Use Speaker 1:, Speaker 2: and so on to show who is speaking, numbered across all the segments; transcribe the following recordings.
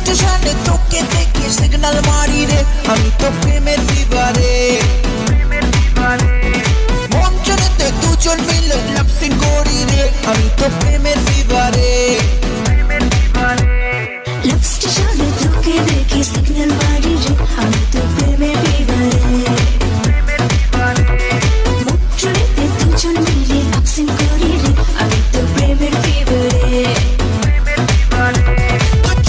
Speaker 1: স্টেশনে তোকে দেখে সিগন্যাল মারি রে, আমি তো প্রেমের ফিভারে। মঞ্চনেতে দুজন মিলে লাভ সিন করি রে, আমি তো প্রেমের ফিভারে।
Speaker 2: লাভ স্টেশনে তোকে দেখে সিগন্যাল মারি রে, আমি তো প্রেমের ফিভারে। মঞ্চনেতে দুজন মিলে লাভ সিন করি রে, আমি তো প্রেমের ফিভারে।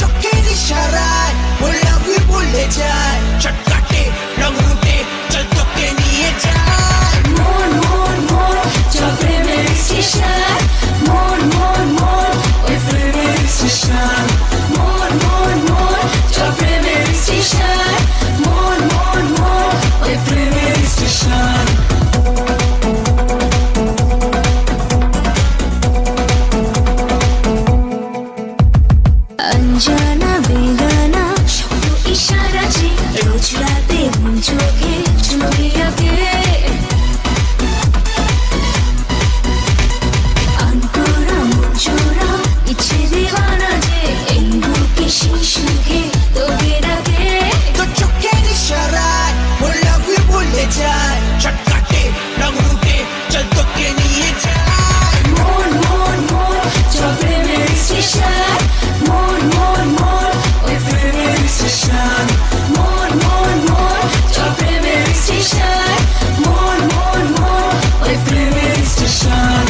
Speaker 1: চোখের ইশারায় ও লাভ ইউ বলে যায়, চটকাটে লং রুটে চল তোকে নিয়ে যায়।
Speaker 2: মন মন মন চল প্রেমের স্টেশন, মন মন মন ওই প্রেমের স্টেশন। মন মন মন চল প্রেমের স্টেশন, মন মন মন ওই প্রেমের স্টেশন। অঞ্জনা বেগানা শব্দ ইশারা যে রোজ রাতে ঘুম চোখে ছবি আঁকে। আনকোরা মঞ্জুরা ইচ্ছে দেওয়ানা যে এই বুকে সেই সুখে তোকে ডাকে।
Speaker 1: তো চোখের ইশারায় ও লাভ ইউ বলে যায়, চটকাটে লং রুটে চল তোকে নিয়ে যায়।
Speaker 2: মন মন মন চল প্রেমের স্টেশন, মন মন মন ওই প্রেমের স্টেশন। মন মন মন চল প্রেমের স্টেশন, মন মন মন ওই প্রেমের স্টেশন।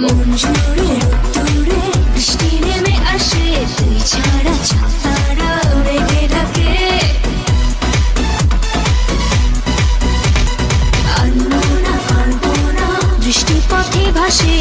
Speaker 2: মন জুড়ে রোদ্দুরে বৃষ্টি নেমে আসে, তুই ছাড়া ছাতারা রেগে ডাকে। আনবো না পারবো না বৃষ্টি পথে ভাসে,